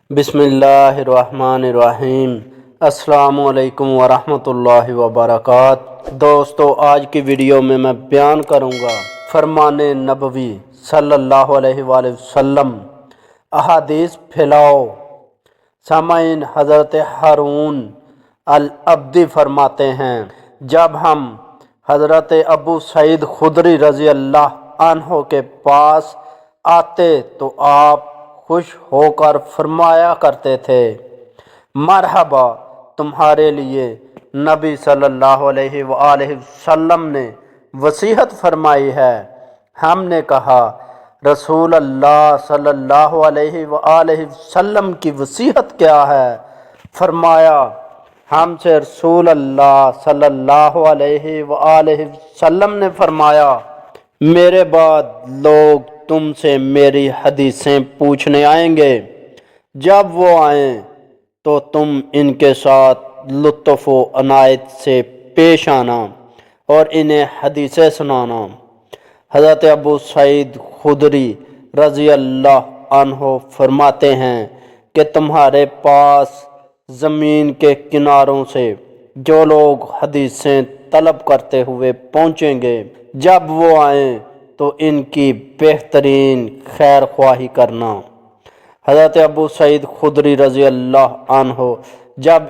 بسم اللہ الرحمن الرحیم۔ السلام علیکم ورحمۃ اللہ وبرکاتہ۔ دوستو، آج کی ویڈیو میں بیان کروں گا فرمان نبوی صلی اللہ علیہ وآلہ وسلم، احادیث پھیلاؤ۔ سامعین، حضرت ہارون العبدی فرماتے ہیں، جب ہم حضرت ابو سعید خدری رضی اللہ عنہ کے پاس آتے تو آپ خوش ہو کر فرمایا کرتے تھے، مرحبا، تمہارے لیے نبی صلی اللہ علیہ وآلہ وسلم نے وصیت فرمائی ہے۔ ہم نے کہا، رسول اللہ صلی اللہ علیہ وآلہ وسلم کی وصیت کیا ہے؟ فرمایا، ہم سے رسول اللہ صلی اللہ علیہ وآلہ وسلم نے فرمایا، میرے بعد لوگ تم سے میری حدیثیں پوچھنے آئیں گے، جب وہ آئیں تو تم ان کے ساتھ لطف و عنایت سے پیش آنا اور انہیں حدیثیں سنانا۔ حضرت ابو سعید خدری رضی اللہ عنہ فرماتے ہیں کہ تمہارے پاس زمین کے کناروں سے جو لوگ حدیثیں طلب کرتے ہوئے پہنچیں گے، جب وہ آئیں تو ان کی بہترین خیر خواہی کرنا۔ حضرت ابو سعید خدری رضی اللہ عنہ جب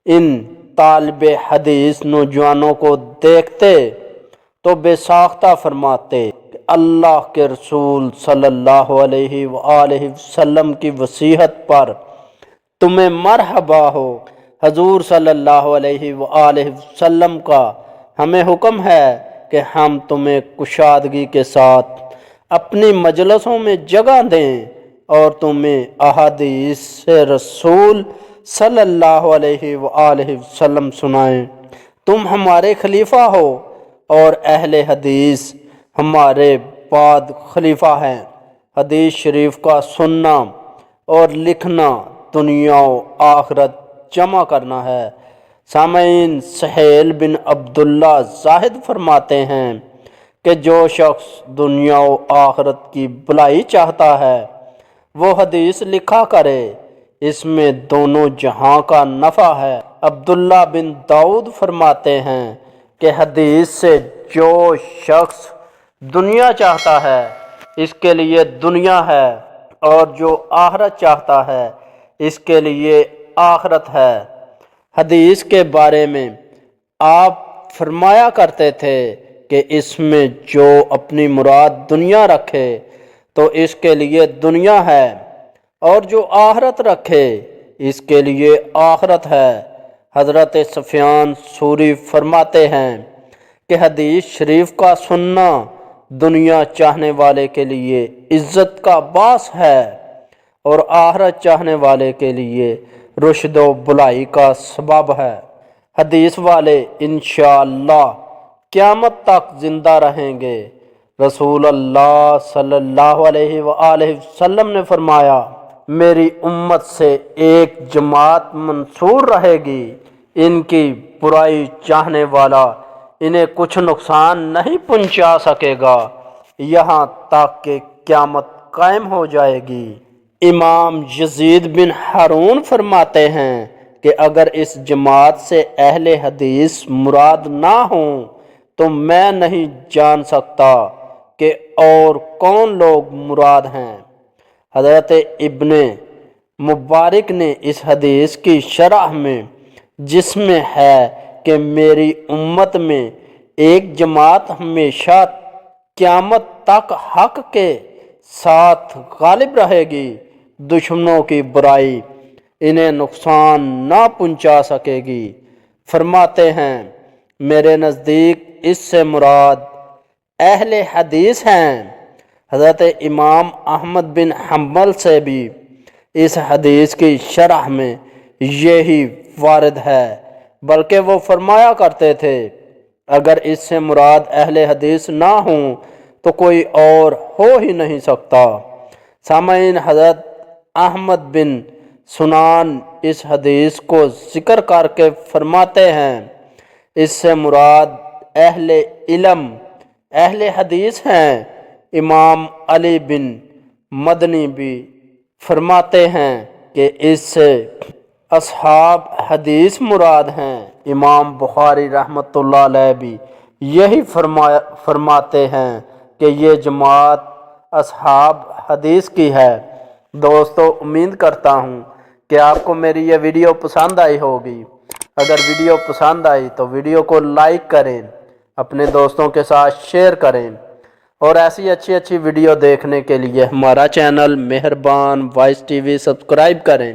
ان طالب حدیث نوجوانوں کو دیکھتے تو بے ساختہ فرماتے کہ اللہ کے رسول صلی اللہ علیہ وآلہ وسلم کی وصیت پر تمہیں مرحبا ہو۔ حضور صلی اللہ علیہ وآلہ وسلم کا ہمیں حکم ہے کہ ہم تمہیں کشادگی کے ساتھ اپنی مجلسوں میں جگہ دیں اور تمہیں احادیث رسول صلی اللہ علیہ وآلہ وسلم سنائیں۔ تم ہمارے خلیفہ ہو اور اہل حدیث ہمارے بعد خلیفہ ہیں۔ حدیث شریف کا سننا اور لکھنا دنیا و آخرت جمع کرنا ہے۔ سامعین، سہیل بن عبداللہ زاہد فرماتے ہیں کہ جو شخص دنیا و آخرت کی بھلائی چاہتا ہے وہ حدیث لکھا کرے، اس میں دونوں جہاں کا نفع ہے۔ عبداللہ بن داؤد فرماتے ہیں کہ حدیث سے جو شخص دنیا چاہتا ہے اس کے لیے دنیا ہے، اور جو آخرت چاہتا ہے اس کے لیے آخرت ہے۔ حدیث کے بارے میں آپ فرمایا کرتے تھے کہ اس میں جو اپنی مراد دنیا رکھے تو اس کے لیے دنیا ہے، اور جو آخرت رکھے اس کے لیے آخرت ہے۔ حضرت سفیان ثوری فرماتے ہیں کہ حدیث شریف کا سننا دنیا چاہنے والے کے لیے عزت کا باعث ہے اور آخرت چاہنے والے کے لیے رشد و بھلائی کا سبب ہے۔ حدیث والے انشاءاللہ قیامت تک زندہ رہیں گے۔ رسول اللہ صلی اللہ علیہ وآلہ وسلم نے فرمایا، میری امت سے ایک جماعت منصور رہے گی، ان کی برائی چاہنے والا انہیں کچھ نقصان نہیں پہنچا سکے گا یہاں تک کہ قیامت قائم ہو جائے گی۔ امام یزید بن ہارون فرماتے ہیں کہ اگر اس جماعت سے اہل حدیث مراد نہ ہوں تو میں نہیں جان سکتا کہ اور کون لوگ مراد ہیں۔ حضرت ابن مبارک نے اس حدیث کی شرح میں، جس میں ہے کہ میری امت میں ایک جماعت ہمیشہ قیامت تک حق کے ساتھ غالب رہے گی، دشمنوں کی برائی انہیں نقصان نہ پہنچا سکے گی، فرماتے ہیں میرے نزدیک اس سے مراد اہل حدیث ہیں۔ حضرت امام احمد بن حنبل سے بھی اس حدیث کی شرح میں یہی وارد ہے، بلکہ وہ فرمایا کرتے تھے اگر اس سے مراد اہل حدیث نہ ہوں تو کوئی اور ہو ہی نہیں سکتا۔ سامعین، حضرت احمد بن سنان اس حدیث کو ذکر کر کے فرماتے ہیں اس سے مراد اہل علم اہل حدیث ہیں۔ امام علی بن مدنی بھی فرماتے ہیں کہ اس سے اصحاب حدیث مراد ہیں۔ امام بخاری رحمۃ اللہ علیہ بھی یہی فرماتے ہیں کہ یہ جماعت اصحاب حدیث کی ہے۔ دوستو، امید کرتا ہوں کہ آپ کو میری یہ ویڈیو پسند آئی ہوگی۔ اگر ویڈیو پسند آئی تو ویڈیو کو لائک کریں، اپنے دوستوں کے ساتھ شیئر کریں، اور ایسی اچھی ویڈیو دیکھنے کے لیے ہمارا چینل مہربان وائس ٹی وی سبسکرائب کریں،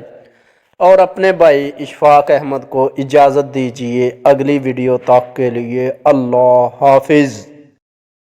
اور اپنے بھائی اشفاق احمد کو اجازت دیجیے اگلی ویڈیو تک کے لیے۔ اللہ حافظ۔